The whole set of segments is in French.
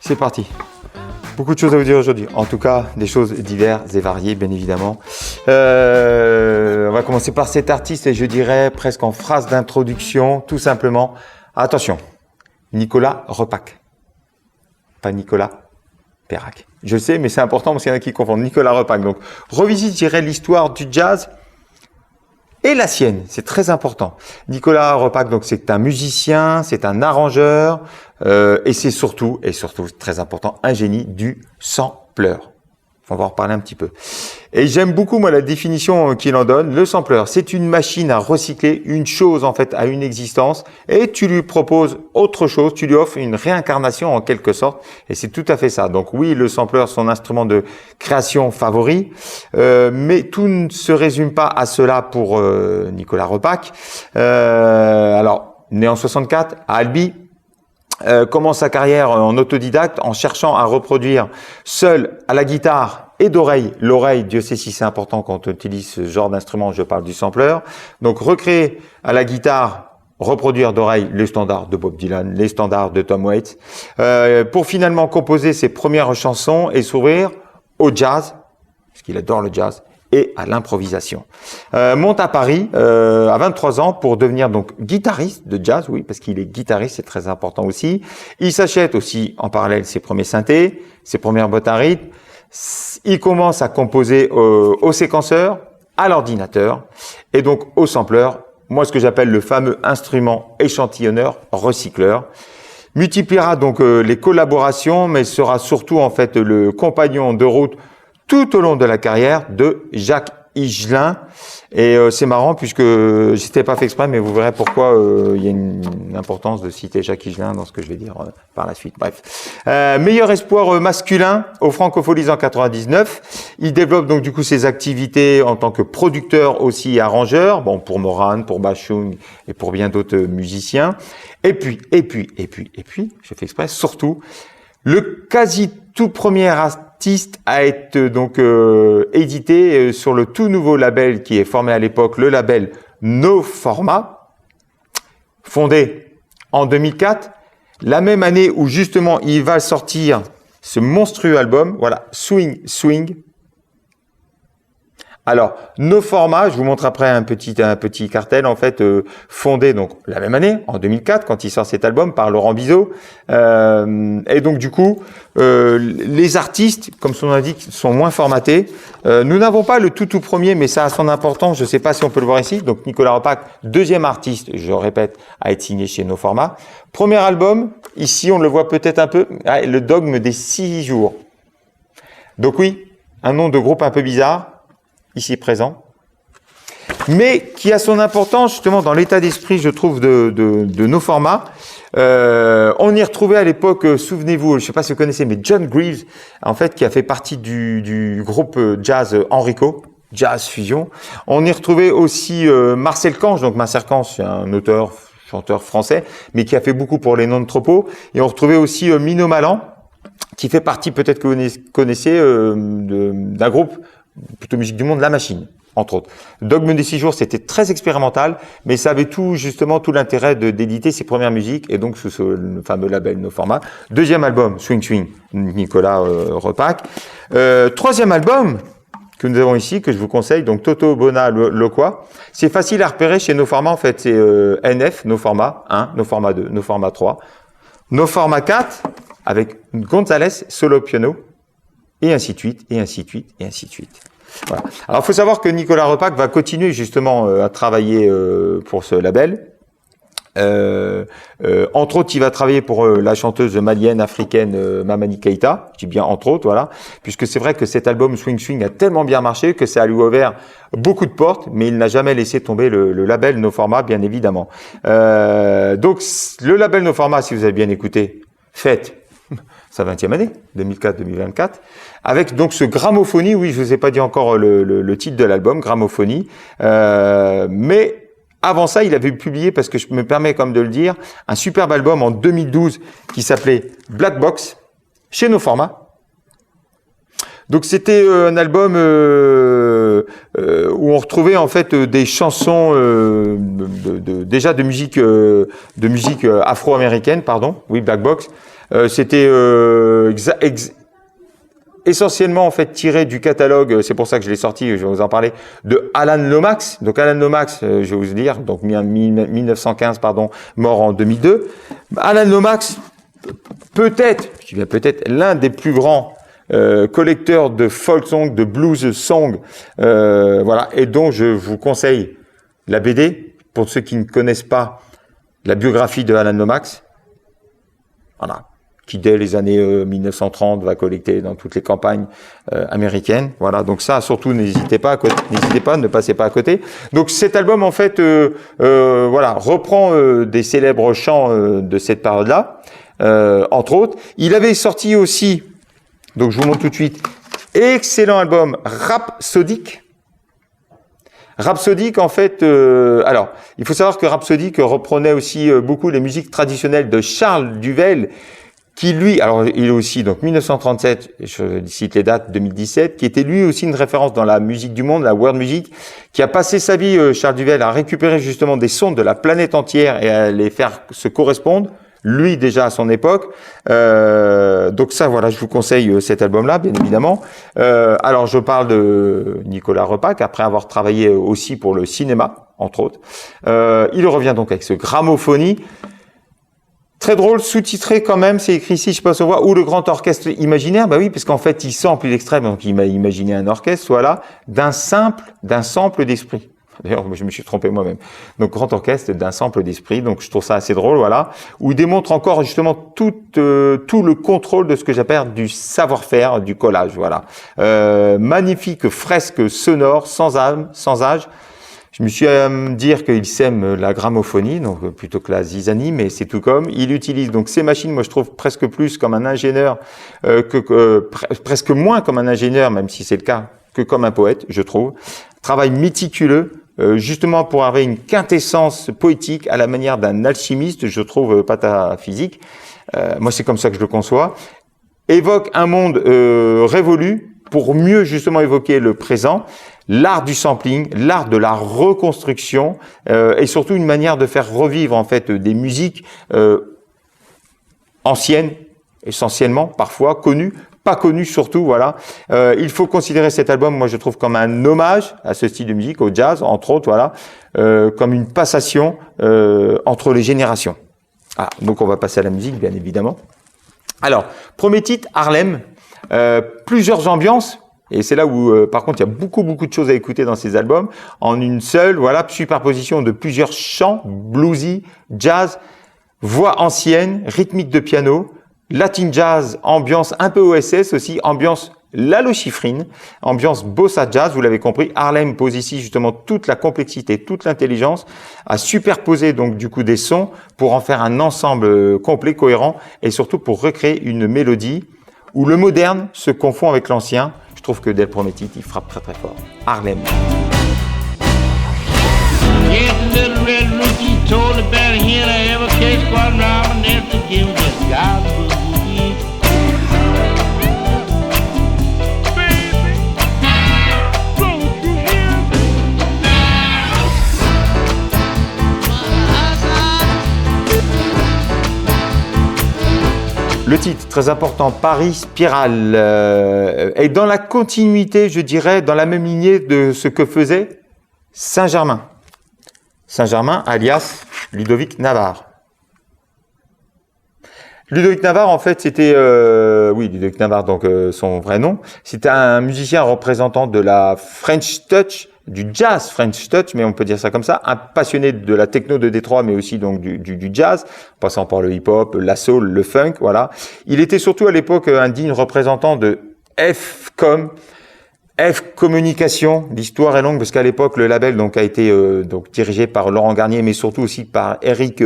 C'est parti. Beaucoup de choses à vous dire aujourd'hui. En tout cas, des choses diverses et variées, bien évidemment. On va commencer par cet artiste et je dirais presque en phrase d'introduction, tout simplement. Attention, Nicolas Repac. Pas Nicolas Perrac. Je sais, mais c'est important parce qu'il y en a qui confondent. Nicolas Repac. Donc, revisite, je dirais, l'histoire du jazz et la sienne. C'est très important. Nicolas Repac, donc, c'est un musicien, c'est un arrangeur, et c'est surtout très important, un génie du sampleur. On va en reparler un petit peu. Et j'aime beaucoup, moi, la définition qu'il en donne. Le sampleur, c'est une machine à recycler une chose, en fait, à une existence, et tu lui proposes autre chose, tu lui offres une réincarnation, en quelque sorte, et c'est tout à fait ça. Donc oui, le sampleur, son instrument de création favori, mais tout ne se résume pas à cela pour Nicolas Repac. Alors, né en 64, à Albi, commence sa carrière en autodidacte en cherchant à reproduire seul à la guitare et d'oreille. L'oreille, Dieu sait si c'est important quand on utilise ce genre d'instrument, je parle du sampleur. Donc recréer à la guitare, reproduire d'oreille les standards de Bob Dylan, les standards de Tom Waits, pour finalement composer ses premières chansons et s'ouvrir au jazz, parce qu'il adore le jazz, et à l'improvisation. Monte à Paris à 23 ans pour devenir donc guitariste de jazz, oui, parce qu'il est guitariste, c'est très important aussi. Il s'achète aussi en parallèle ses premiers synthés, ses premières boîtes à rythme. Il commence à composer au séquenceur, à l'ordinateur et donc au sampleur, moi ce que j'appelle le fameux instrument échantillonneur recycleur. Multipliera donc les collaborations, mais sera surtout en fait le compagnon de route tout au long de la carrière de Jacques Higelin. Et c'est marrant puisque j'étais pas fait exprès, mais vous verrez pourquoi il y a une importance de citer Jacques Higelin dans ce que je vais dire par la suite. Bref. Meilleur espoir masculin au Francopholies en 99. Il développe donc du coup ses activités en tant que producteur aussi et arrangeur, bon pour Moran, pour Bashung et pour bien d'autres musiciens. Et puis, je fais exprès, surtout, le quasi tout premier artiste a été donc édité sur le tout nouveau label qui est formé à l'époque, le label No Format, fondé en 2004, la même année où justement il va sortir ce monstrueux album, voilà, Swing Swing. Alors, No Format, je vous montre après un petit cartel, en fait, fondé donc la même année, en 2004, quand il sort cet album, par Laurent Bizot. Et donc, du coup, les artistes, comme son nom l'indique, sont moins formatés. Nous n'avons pas le tout premier, mais ça a son importance. Je ne sais pas si on peut le voir ici. Donc, Nicolas Repac, deuxième artiste, je répète, a été signé chez No Format. Premier album, ici, on le voit peut-être un peu, le dogme des 6 jours. Donc oui, un nom de groupe un peu bizarre, ici présent, mais qui a son importance justement dans l'état d'esprit, je trouve, de No Format. On y retrouvait à l'époque, souvenez-vous, je ne sais pas si vous connaissez, mais John Greaves, en fait, qui a fait partie du groupe jazz Enrico, Jazz Fusion. On y retrouvait aussi Marcel Canche, donc Marcel Canche, c'est un auteur, chanteur français, mais qui a fait beaucoup pour les noms de tropos. Et on retrouvait aussi Mino Malan, qui fait partie, peut-être que vous connaissez, d'un groupe plutôt musique du monde, La Machine, entre autres. Dogme des 6 jours, c'était très expérimental, mais ça avait justement tout l'intérêt d'éditer ses premières musiques, et donc sous ce fameux label No Format. Deuxième album, Swing Swing, Nicolas Repac. Troisième album que nous avons ici, que je vous conseille, donc Toto Bona Loqua. C'est facile à repérer chez No Format, en fait, c'est NF, No Format 1, No Format 2, No Format 3, No Format 4, avec Gonzalez, solo piano, et ainsi de suite, et ainsi de suite, et ainsi de suite. Voilà. Alors, il faut savoir que Nicolas Repac va continuer justement à travailler pour ce label. Entre autres, il va travailler pour la chanteuse malienne africaine Mamani Keïta, je dis bien entre autres, voilà, puisque c'est vrai que cet album Swing Swing a tellement bien marché que ça lui a ouvert beaucoup de portes, mais il n'a jamais laissé tomber le label No Format, bien évidemment. Donc, le label No Format, si vous avez bien écouté, fête sa 20e année, 2004-2024, avec donc ce Gramophonie, oui, je vous ai pas dit encore le titre de l'album, Gramophonie, mais avant ça, il avait publié, parce que je me permets comme de le dire, un superbe album en 2012 qui s'appelait Black Box, chez No Format. Donc c'était un album où on retrouvait en fait des chansons déjà de musique afro-américaine, pardon, oui, Black Box, C'était essentiellement en fait tiré du catalogue, c'est pour ça que je l'ai sorti, je vais vous en parler, de Alan Lomax. Donc Alan Lomax, je vais vous dire, donc 1915, pardon, mort en 2002. Alan Lomax, peut-être, je dis bien peut-être, l'un des plus grands collecteurs de folk song, de blues song, voilà, et dont je vous conseille la BD, pour ceux qui ne connaissent pas la biographie de Alan Lomax, voilà, qui dès les années 1930 va collecter dans toutes les campagnes américaines. Voilà, donc ça, surtout, n'hésitez pas, ne passez pas à côté. Donc cet album, en fait, voilà, reprend des célèbres chants de cette période-là, entre autres. Il avait sorti aussi, donc je vous montre tout de suite, excellent album Rhapsodic. Rhapsodic, en fait, alors, il faut savoir que Rhapsodic reprenait aussi beaucoup les musiques traditionnelles de Charles Duvel, qui lui, alors il est aussi, donc 1937, je cite les dates, 2017, qui était lui aussi une référence dans la musique du monde, la world music, qui a passé sa vie, Charles Duvel, à récupérer justement des sons de la planète entière et à les faire se correspondre, lui déjà à son époque. Donc ça, voilà, je vous conseille cet album-là, bien évidemment. Alors je parle de Nicolas Repac, après avoir travaillé aussi pour le cinéma, entre autres. Il revient donc avec ce Gramophonie. Très drôle, sous-titré quand même, c'est écrit ici, je sais pas si on voit, ou le grand orchestre imaginaire, bah oui, parce qu'en fait, il sample l'extrait, donc il m'a imaginé un orchestre, voilà, d'un sample d'esprit. D'ailleurs, je me suis trompé moi-même. Donc, grand orchestre d'un sample d'esprit, donc je trouve ça assez drôle, voilà, où il démontre encore justement tout le contrôle de ce que j'appelle du savoir-faire, du collage, voilà. Magnifique fresque sonore, sans âme, sans âge. Je me suis à me dire qu'il sème la gramophonie, donc plutôt que la zizanie, mais c'est tout comme. Il utilise donc ces machines, moi je trouve presque plus comme un ingénieur, presque moins comme un ingénieur, même si c'est le cas, que comme un poète, je trouve. Travail méticuleux, justement pour avoir une quintessence poétique à la manière d'un alchimiste, je trouve pataphysique. Moi c'est comme ça que je le conçois. Évoque un monde révolu pour mieux justement évoquer le présent. L'art du sampling, l'art de la reconstruction et surtout une manière de faire revivre en fait des musiques anciennes, essentiellement, parfois connues, pas connues surtout, voilà. Il faut considérer cet album, moi je trouve, comme un hommage à ce style de musique, au jazz, entre autres, voilà, comme une passation entre les générations. Ah, donc on va passer à la musique, bien évidemment. Alors, premier titre, Harlem, plusieurs ambiances. Et c'est là où, par contre, il y a beaucoup de choses à écouter dans ces albums. En une seule, voilà, superposition de plusieurs chants, bluesy, jazz, voix ancienne, rythmique de piano, latin jazz, ambiance un peu OSS aussi, ambiance Lalo Schifrin, ambiance bossa jazz, vous l'avez compris. Harlem pose ici justement toute la complexité, toute l'intelligence, à superposer donc du coup des sons pour en faire un ensemble complet, cohérent, et surtout pour recréer une mélodie où le moderne se confond avec l'ancien. Je trouve que dès le premier titre, il frappe très fort. Harlem. Le titre, très important, Paris Spirale, est dans la continuité, je dirais, dans la même lignée de ce que faisait Saint-Germain. Saint-Germain, alias Ludovic Navarre. Ludovic Navarre, en fait, c'était, oui, Ludovic Navarre, donc son vrai nom, c'était un musicien représentant de la French Touch, du jazz French Touch, mais on peut dire ça comme ça, un passionné de la techno de Détroit, mais aussi donc du jazz, passant par le hip-hop, la soul, le funk, voilà. Il était surtout à l'époque un digne représentant de F-Com, F Communication. L'histoire est longue parce qu'à l'époque le label donc a été donc dirigé par Laurent Garnier, mais surtout aussi par Éric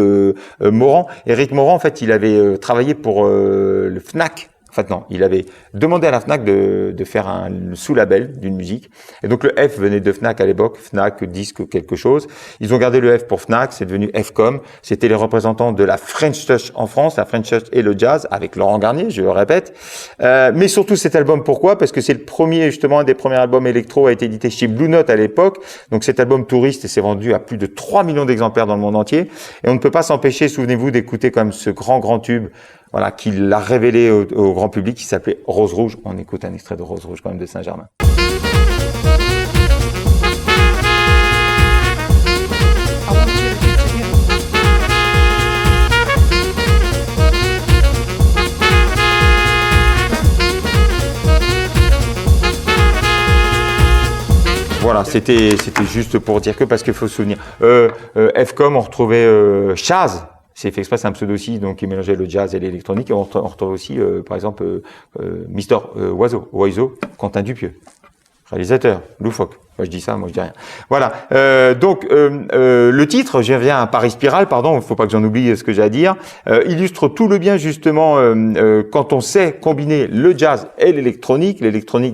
Morand. Éric Morand, en fait, il avait travaillé pour le Fnac. En fait, non, il avait demandé à la Fnac de faire un sous-label d'une musique. Et donc, le F venait de Fnac à l'époque, Fnac, disque, quelque chose. Ils ont gardé le F pour Fnac, c'est devenu Fcom. C'était les représentants de la French Touch en France, la French Touch et le jazz, avec Laurent Garnier, je le répète. Mais surtout cet album, pourquoi? Parce que c'est le premier, justement, un des premiers albums électro a été édité chez Blue Note à l'époque. Donc, cet album touriste s'est vendu à plus de 3 millions d'exemplaires dans le monde entier. Et on ne peut pas s'empêcher, souvenez-vous, d'écouter comme ce grand tube, voilà, qui l'a révélé au grand public, qui s'appelait Rose Rouge. On écoute un extrait de Rose Rouge quand même de Saint-Germain. Voilà, c'était juste pour dire que, parce qu'il faut se souvenir. FCOM, on retrouvait Chaz, c'est fait exprès, c'est un pseudo aussi, donc qui mélangeait le jazz et l'électronique. Et on retrouve aussi, par exemple, Mister Oiseau, Quentin Dupieux, réalisateur, loufoque. Moi, je dis ça, moi je dis rien. Voilà. Donc le titre, je reviens à Paris Spirale, pardon, il faut pas que j'en oublie ce que j'ai à dire, illustre tout le bien justement quand on sait combiner le jazz et l'électronique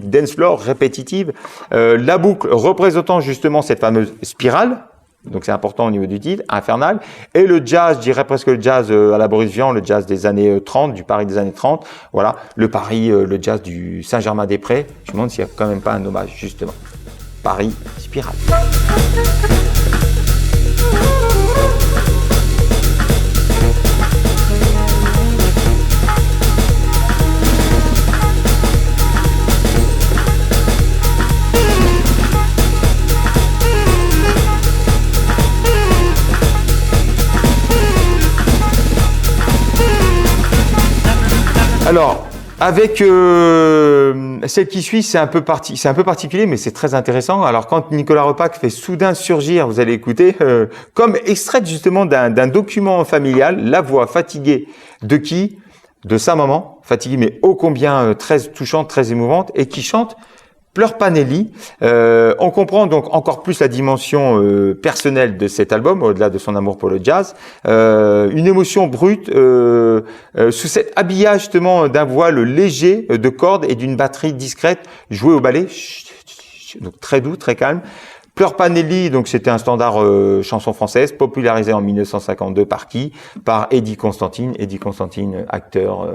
dance floor répétitive, la boucle représentant justement cette fameuse spirale. Donc c'est important au niveau du titre, infernal, et le jazz, je dirais presque le jazz à la Boris Vian, le jazz des années 30, du Paris des années 30, voilà, le Paris, le jazz du Saint-Germain-des-Prés. Je me demande s'il n'y a quand même pas un hommage justement. Paris Spirale. Alors, avec celle qui suit, c'est un peu particulier, mais c'est très intéressant. Alors, quand Nicolas Repac fait soudain surgir, vous allez écouter, comme extrait justement d'un document familial, la voix fatiguée de qui? De sa maman, fatiguée mais ô combien très touchante, très émouvante, et qui chante Pleure pas Nelly. On comprend donc encore plus la dimension personnelle de cet album, au-delà de son amour pour le jazz. Une émotion brute sous cet habillage justement d'un voile léger de cordes et d'une batterie discrète jouée au ballet. Donc très doux, très calme. Pleure pas Nelly, donc c'était un standard chanson française popularisé en 1952 par qui? Par Eddie Constantine. Eddie Constantine, acteur,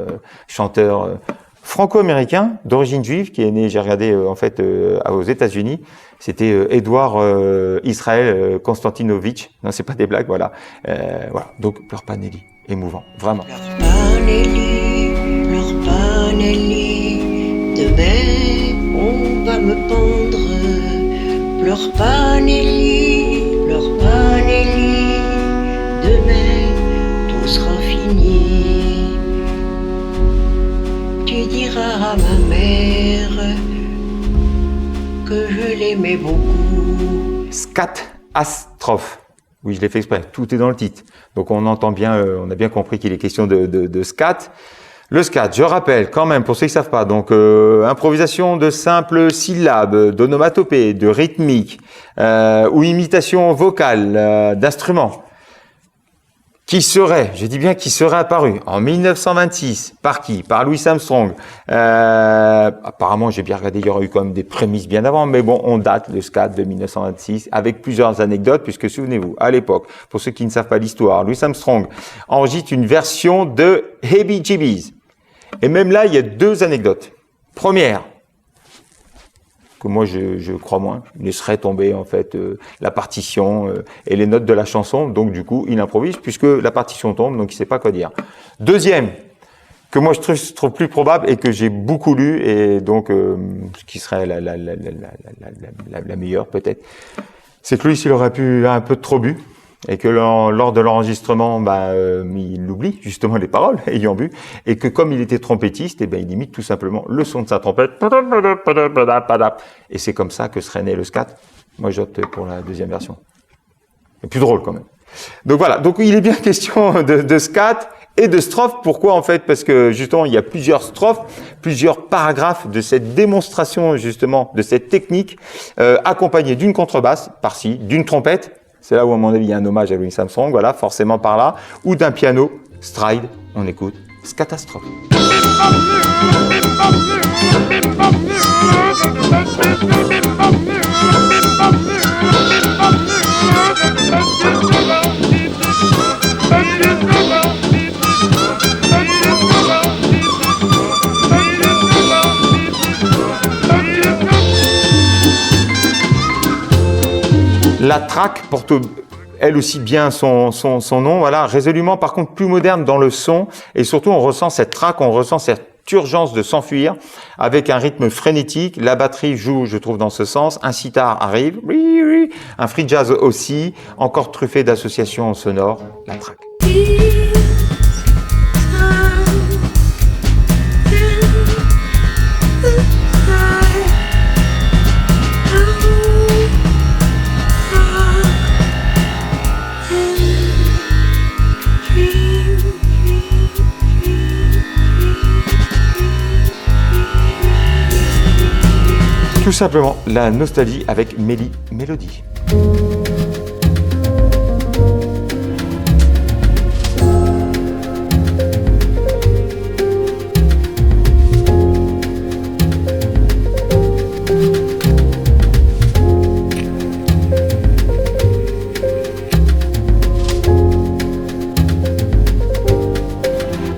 chanteur franco-américain d'origine juive qui est né, j'ai regardé en fait aux États-Unis. C'était Edouard Israël Konstantinovitch. Non, c'est pas des blagues, voilà. Voilà. Donc pleure pas Nelly, émouvant, vraiment. Pleure pas Nelly, demain on va me pendre. Pleure pas Nelly, demain tout sera fini. Tu diras à ma mère que je l'aimais beaucoup. Scatastrophe. Oui, je l'ai fait exprès. Tout est dans le titre. Donc on entend bien, on a bien compris qu'il est question de scat. Le scat, je rappelle quand même pour ceux qui ne savent pas, donc improvisation de simples syllabes, d'onomatopées, de rythmique ou imitation vocale d'instruments. Qui serait, je dis bien qui serait apparu en 1926, par qui? Par Louis Armstrong. Apparemment, j'ai bien regardé, il y aurait eu quand même des prémices bien avant, mais bon, on date le scat de 1926 avec plusieurs anecdotes, puisque souvenez-vous, à l'époque, pour ceux qui ne savent pas l'histoire, Louis Armstrong enregistre une version de Heebie Jeebies. Et même là, il y a deux anecdotes. Première, que moi je crois moins, il laisserait tomber en fait la partition et les notes de la chanson, donc du coup il improvise puisque la partition tombe, donc il sait pas quoi dire. Deuxième, que moi je trouve plus probable et que j'ai beaucoup lu et donc ce qui serait la meilleure peut-être, c'est que lui s'il aurait pu un peu trop bu et que lors de l'enregistrement, il oublie justement les paroles ayant bu, et que comme il était trompettiste, il imite tout simplement le son de sa trompette, et c'est comme ça que serait né le scat. Moi, j'opte pour la deuxième version. C'est plus drôle quand même. Donc voilà, donc il est bien question de scat et de strophe. Pourquoi en fait? Parce que justement, il y a plusieurs strophes, plusieurs paragraphes de cette démonstration justement de cette technique, accompagnée d'une contrebasse par-ci, d'une trompette. C'est là où, à mon avis, il y a un hommage à Louis Armstrong, voilà, forcément par là, ou d'un piano, stride, on écoute, Scatastrophe. La track porte elle aussi bien son nom, voilà, résolument par contre plus moderne dans le son, et surtout on ressent cette traque, on ressent cette urgence de s'enfuir, avec un rythme frénétique, la batterie joue, je trouve, dans ce sens, un sitar arrive, un free jazz aussi, encore truffé d'associations sonores, la traque. Tout simplement la nostalgie avec Mélodie.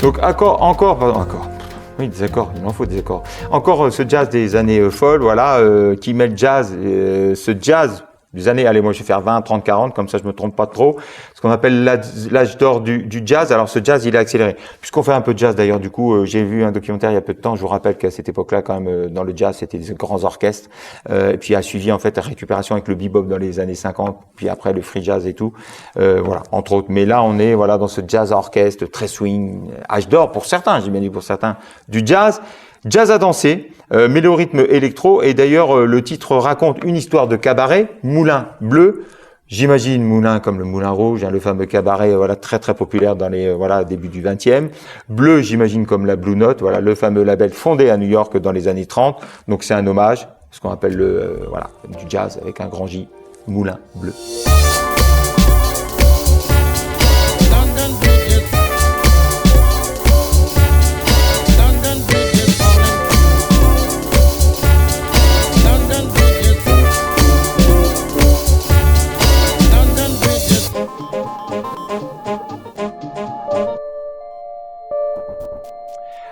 Donc encore. Oui, des accords, il m'en faut des accords. Encore ce jazz des années folles, voilà, qui met le jazz, ce jazz des années, allez, moi je vais faire 20, 30, 40, comme ça je me trompe pas trop, ce qu'on appelle l'âge d'or du jazz. Alors ce jazz, il est accéléré. Puisqu'on fait un peu de jazz d'ailleurs, du coup, j'ai vu un documentaire il y a peu de temps, je vous rappelle qu'à cette époque-là, quand même, dans le jazz, c'était des grands orchestres, et puis a suivi en fait la récupération avec le bebop dans les années 50, puis après le free jazz et tout, voilà, entre autres. Mais là, on est voilà dans ce jazz orchestre, très swing, âge d'or pour certains, j'ai bien dit pour certains, du jazz. Jazz à danser, mélorhythme électro, et d'ailleurs le titre raconte une histoire de cabaret, Moulin Bleu. J'imagine Moulin comme le Moulin Rouge, hein, le fameux cabaret, voilà, très très populaire dans les début du 20e. Bleu, j'imagine comme la Blue Note, voilà, le fameux label fondé à New York dans les années 30. Donc c'est un hommage, ce qu'on appelle du jazz avec un grand J, Moulin Bleu.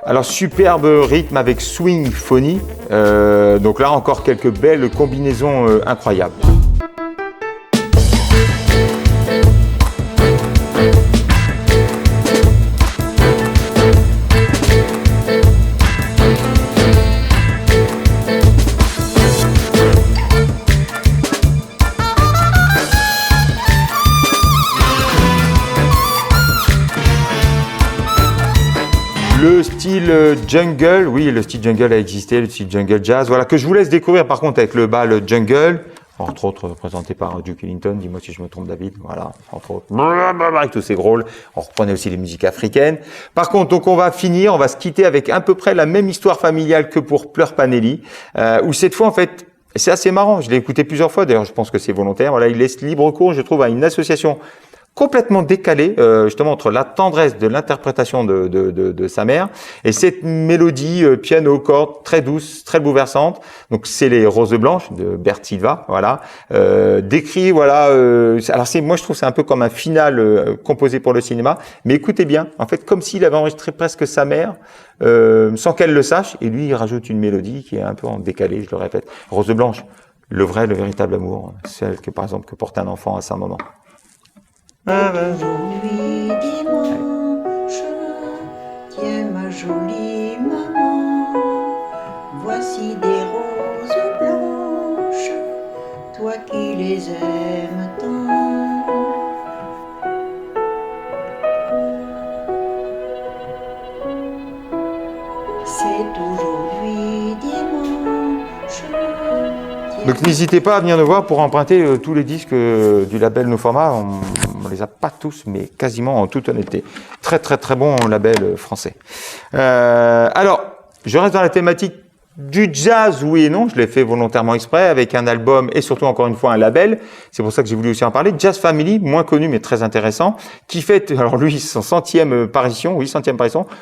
Alors superbe rythme avec swing phonie, donc là encore quelques belles combinaisons incroyables. Le style jungle, oui, le style jungle a existé, le style jungle jazz, voilà, que je vous laisse découvrir par contre avec le bal jungle, entre autres représenté par Duke Ellington, dis-moi si je me trompe David, voilà, entre autres, avec tous ces grôles, on reprenait aussi les musiques africaines. Par contre, donc on va se quitter avec à peu près la même histoire familiale que pour Pleur Panelli, où cette fois en fait, c'est assez marrant, je l'ai écouté plusieurs fois, d'ailleurs je pense que c'est volontaire, voilà, il laisse libre cours, je trouve, à une association complètement décalé, justement entre la tendresse de l'interprétation de sa mère et cette mélodie piano cordes très douce, très bouleversante. Donc c'est les Roses blanches de Bert Silva, voilà, décrit, voilà. Alors moi je trouve c'est un peu comme un final composé pour le cinéma, mais écoutez bien, en fait comme s'il avait enregistré presque sa mère sans qu'elle le sache, et lui il rajoute une mélodie qui est un peu en décalé, je le répète. Rose blanche, le véritable amour, celle que par exemple que porte un enfant à sa maman. Aujourd'hui dimanche, tiens ma jolie maman, voici des roses blanches, toi qui les aimes tant. C'est aujourd'hui dimanche. Donc n'hésitez pas à venir nous voir pour emprunter tous les disques du label No Format. On les a pas tous, mais quasiment en toute honnêteté. Très très très bon label français. Alors, je reste dans la thématique du jazz, oui et non. Je l'ai fait volontairement exprès avec un album et surtout encore une fois un label. C'est pour ça que j'ai voulu aussi en parler. Jazz Family, moins connu mais très intéressant, qui fête alors lui son centième parution,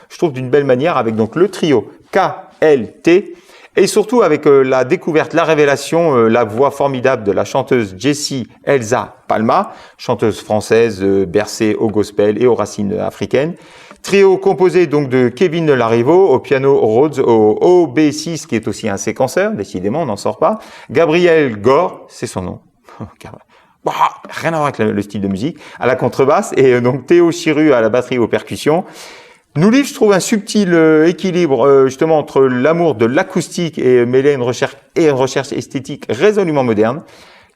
je trouve d'une belle manière avec donc le trio KLT. Et surtout avec la découverte, la révélation, la voix formidable de la chanteuse Jessie Elsa Palma, chanteuse française bercée au gospel et aux racines africaines. Trio composé donc de Kevin Larivo au piano Rhodes, au OB6 qui est aussi un séquenceur, décidément on n'en sort pas. Gabriel Gore, c'est son nom. Bah, rien à voir avec le style de musique, à la contrebasse, et donc Théo Chiru à la batterie et aux percussions. Nous livre, je trouve, un subtil équilibre justement entre l'amour de l'acoustique et mêler une recherche esthétique résolument moderne.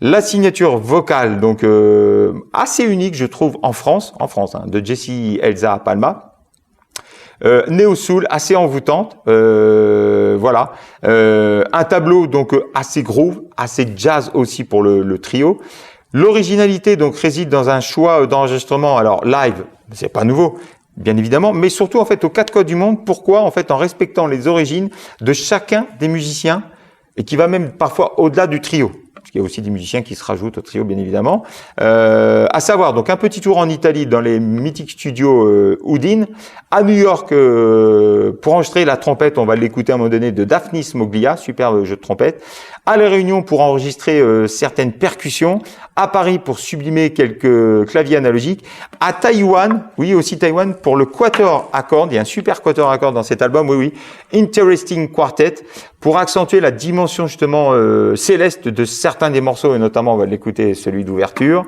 La signature vocale, donc assez unique, je trouve, en France, de Jessie Elsa Palma. Néo soul, assez envoûtante, voilà. Un tableau donc assez groove, assez jazz aussi pour le trio. L'originalité donc réside dans un choix d'enregistrement, alors live, c'est pas nouveau, bien évidemment, mais surtout en fait aux quatre coins du monde. Pourquoi? En fait, en respectant les origines de chacun des musiciens et qui va même parfois au-delà du trio. Parce qu'il y a aussi des musiciens qui se rajoutent au trio, bien évidemment. À savoir, donc, un petit tour en Italie dans les mythiques studios Houdin. À New York, pour enregistrer la trompette, on va l'écouter à un moment donné, de Daphnis Moglia, superbe jeu de trompette. À La Réunion, pour enregistrer certaines percussions. À Paris, pour sublimer quelques claviers analogiques. À Taïwan, oui, aussi Taïwan, pour le quatuor à cordes. Il y a un super quatuor à cordes dans cet album, oui. Interesting Quartet, pour accentuer la dimension, justement, céleste de certains des morceaux, et notamment, on va l'écouter, celui d'ouverture.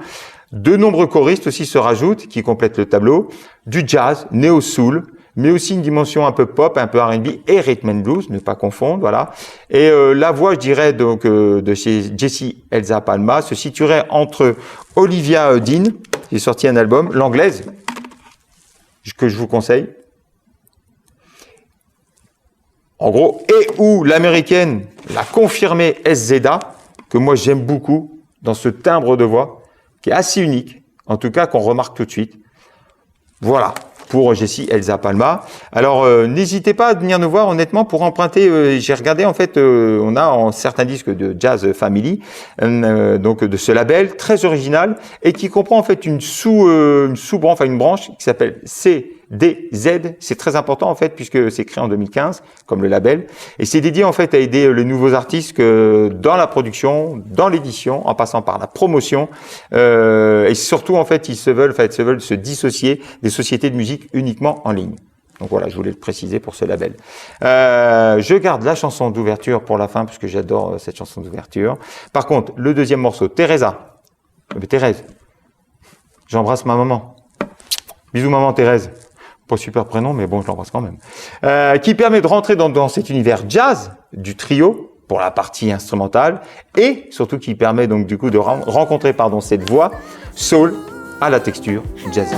De nombreux choristes aussi se rajoutent, qui complètent le tableau. Du jazz, néo-soul, mais aussi une dimension un peu pop, un peu R&B et rhythm and blues, ne pas confondre, voilà. Et la voix, je dirais, donc de chez Jessie Elsa Palma se situerait entre Olivia Dean, qui est sorti un album, l'anglaise, que je vous conseille, en gros, et ou l'américaine, la confirmée SZA, que moi j'aime beaucoup dans ce timbre de voix, qui est assez unique, en tout cas qu'on remarque tout de suite. Voilà, pour Jessie Elsa Palma. Alors, n'hésitez pas à venir nous voir, honnêtement, pour emprunter. J'ai regardé, en fait, on a en certains disques de Jazz Family, donc de ce label très original et qui comprend en fait une sous-branche, enfin une branche qui s'appelle CDZ. C'est très important en fait puisque c'est créé en 2015 comme le label et c'est dédié en fait à aider les nouveaux artistes dans la production, dans l'édition, en passant par la promotion et surtout en fait ils se veulent se dissocier des sociétés de musique uniquement en ligne. Donc voilà, je voulais le préciser pour ce label. Je garde la chanson d'ouverture pour la fin parce que j'adore cette chanson d'ouverture. Par contre, le deuxième morceau, Teresa. Thérèse, j'embrasse ma maman. Bisous maman Thérèse. Pas super prénom, mais bon, je l'embrasse quand même. Qui permet de rentrer dans cet univers jazz du trio pour la partie instrumentale et surtout qui permet donc du coup de rencontrer cette voix soul à la texture jazz.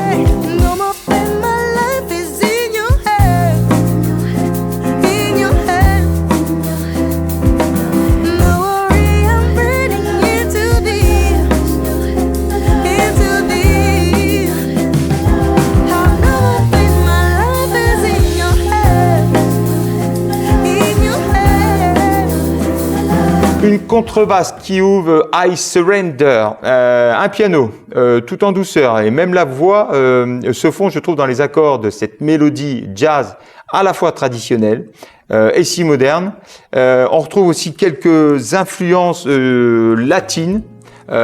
Une contrebasse qui ouvre I Surrender, un piano tout en douceur et même la voix se fond, je trouve, dans les accords de cette mélodie jazz à la fois traditionnelle et si moderne. On retrouve aussi quelques influences latines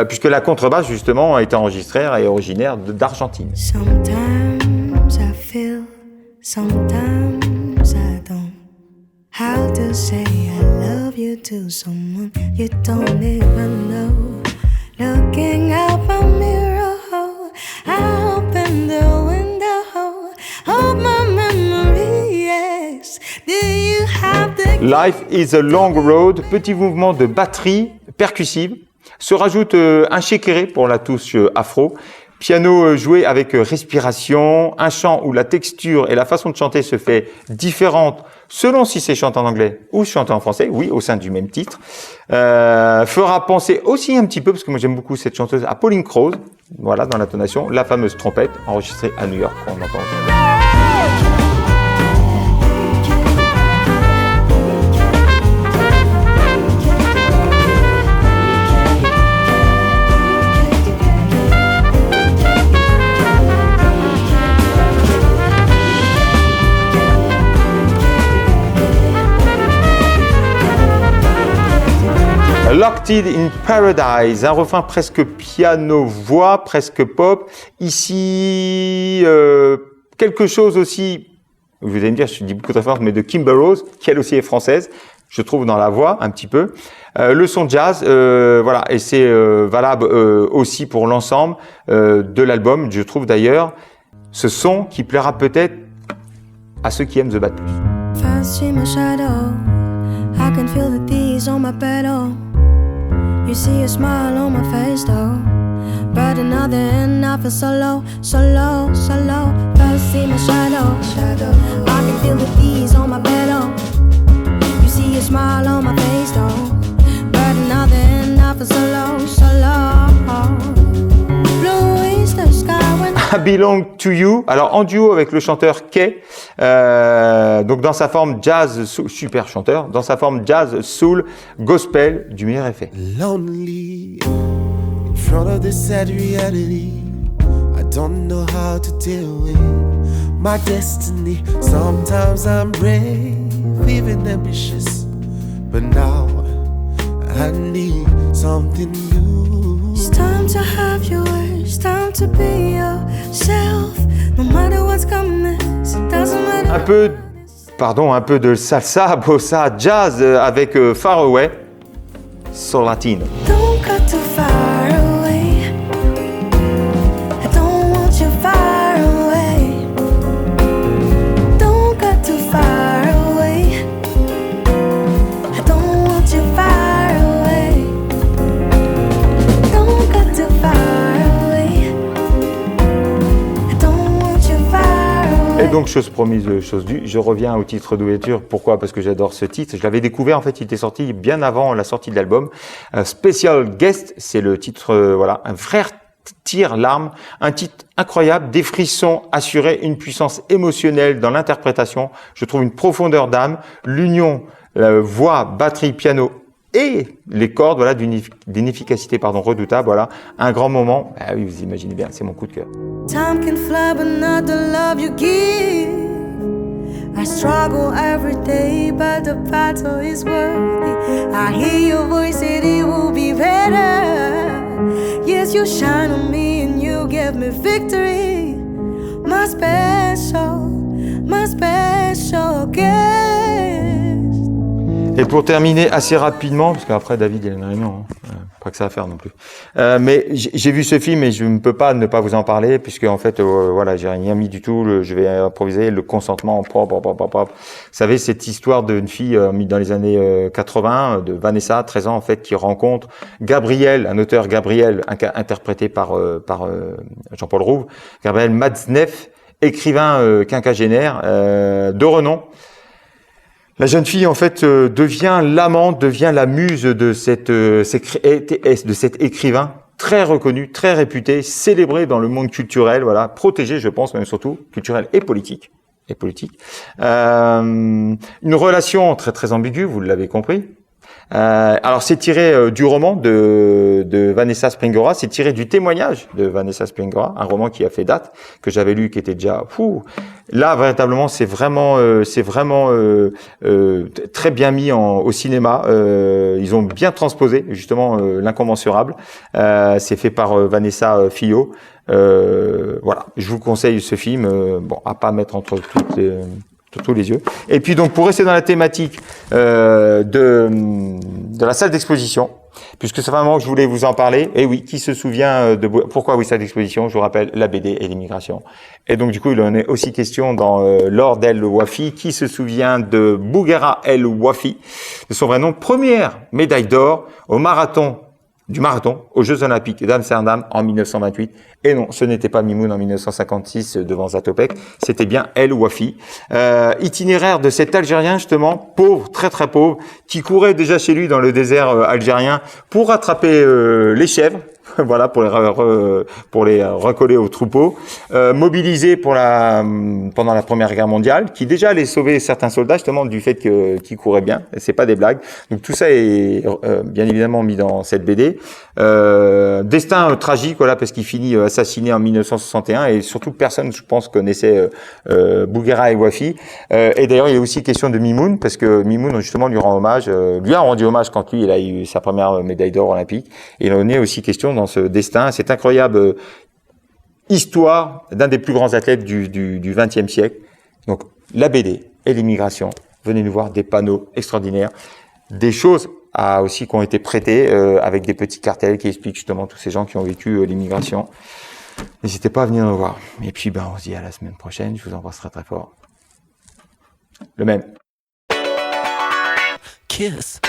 puisque la contrebasse justement a été enregistrée et originaire d'Argentine. Sometimes I feel, sometimes I don't. How to say I love you to someone you don't even know. Looking out my mirror, I open the window, hold my memory, yes. Do you have the... Life is a long road, petit mouvement de batterie percussive. Se rajoute un shakéré pour la touche afro. Piano joué avec respiration, un chant où la texture et la façon de chanter se fait différente selon si c'est chanté en anglais ou chanté en français, oui, au sein du même titre. Fera penser aussi un petit peu, parce que moi j'aime beaucoup cette chanteuse, à Pauline Krause, voilà, dans l'intonation, la fameuse trompette enregistrée à New York, on entend aussi. Locked in Paradise, un refrain presque piano-voix, presque pop. Ici, quelque chose aussi, vous allez me dire, je dis beaucoup de références, mais de Kimber Rose, qui elle aussi est française. je trouve, dans la voix, un petit peu. Le son jazz, voilà, et c'est valable aussi pour l'ensemble de l'album, je trouve d'ailleurs, ce son qui plaira peut-être à ceux qui aiment The Bad Plus. Fast see my shadow. I can feel the thieves on my pedal. You see a smile on my face though. But another end I feel so low, so low, so low. Fast see my shadow. I can feel the thieves on my pedal. You see a smile on my face though. But another end I feel so low, so low. Blue is the sky when I Belong to You, alors en duo avec le chanteur Kay, donc dans sa forme jazz, super chanteur, dans sa forme jazz, soul, gospel, du meilleur effet. Lonely in front of this sad reality. I don't know how to deal with my destiny. Sometimes I'm brave, even ambitious, but now I need something new. it's time to have your words, time to be yourself. No matter what's coming next, it doesn't matter. Un peu de salsa, bossa, jazz avec Far Away, Soul Latino. Don't go too far away. I don't want you far away. Don't go too far away. I don't want you far away. Don't go too far away. I don't want you far away. Et donc, chose promise, chose due, je reviens au titre d'ouverture. Pourquoi? Parce que j'adore ce titre. Je l'avais découvert, en fait, il était sorti bien avant la sortie de l'album. Special Guest, c'est le titre, voilà, un frère tire l'arme, un titre incroyable, des frissons assurés, une puissance émotionnelle dans l'interprétation. Je trouve une profondeur d'âme, l'union, voix, batterie, piano et les cordes, voilà, d'une efficacité, redoutable, voilà, un grand moment. Ah oui, vous imaginez bien, c'est mon coup de cœur. Time can fly, but not the love you give. I struggle every day, but the battle is worthy. I hear your voice, it will be better. Yes, you shine on me and you give me victory. My special guest. Et pour terminer assez rapidement, parce qu'après David il a une réunion, pas que ça à faire non plus. Mais j'ai vu ce film et je ne peux pas ne pas vous en parler puisque en fait voilà, j'ai rien mis du tout. Je vais improviser le consentement propre. Vous savez, cette histoire d'une fille dans les années 80 de Vanessa, 13 ans en fait, qui rencontre Gabriel, un auteur Gabriel interprété par Jean-Paul Rouve, Gabriel Matzneff, écrivain quinquagénaire de renom. La jeune fille, en fait, devient l'amante, devient la muse de cet écrivain très reconnu, très réputé, célébré dans le monde culturel, voilà, protégé, je pense, même surtout, culturel et politique. Une relation très, très ambiguë, vous l'avez compris. Alors c'est tiré du roman de Vanessa Springora, c'est tiré du témoignage de Vanessa Springora, un roman qui a fait date, que j'avais lu, qui était déjà là véritablement c'est vraiment très bien mis au cinéma. Ils ont bien transposé justement l'incommensurable. C'est fait par Vanessa Fillot. Voilà, je vous conseille ce film, à pas mettre entre tous les yeux. Et puis donc pour rester dans la thématique de la salle d'exposition, puisque ça fait un moment que je voulais vous en parler. Et oui, qui se souvient de pourquoi salle d'exposition? Je vous rappelle la BD et l'immigration. Et donc du coup, il en est aussi question dans Lord El Wafi. Qui se souvient de Bouguera El Wafi, de son vrai nom, première médaille d'or au marathon aux Jeux Olympiques d'Amsterdam en 1928. Et non, ce n'était pas Mimoun en 1956 devant Zatopek, c'était bien El Wafi. Itinéraire de cet Algérien justement, pauvre, très très pauvre, qui courait déjà chez lui dans le désert algérien pour rattraper les chèvres, voilà, pour les recoller au troupeau, mobilisé pendant la Première Guerre mondiale, qui déjà allait sauver certains soldats justement du fait qu'ils couraient bien. C'est pas des blagues. Donc tout ça est bien évidemment mis dans cette BD. Destin tragique, voilà, parce qu'il finit assassiné en 1961 et surtout personne, je pense, connaissait Bouguera El Wafi. Et d'ailleurs, il y a aussi question de Mimoun, parce que Mimoun justement lui a rendu hommage quand lui il a eu sa première médaille d'or olympique. Et il en est aussi question dans ce destin, cette incroyable histoire d'un des plus grands athlètes du XXe siècle. Donc la BD et l'immigration, venez nous voir, des panneaux extraordinaires. des choses aussi qui ont été prêtées avec des petits cartels qui expliquent justement tous ces gens qui ont vécu l'immigration. N'hésitez pas à venir nous voir. Et puis, on se dit à la semaine prochaine. Je vous embrasse très très fort. Le même. Kiss.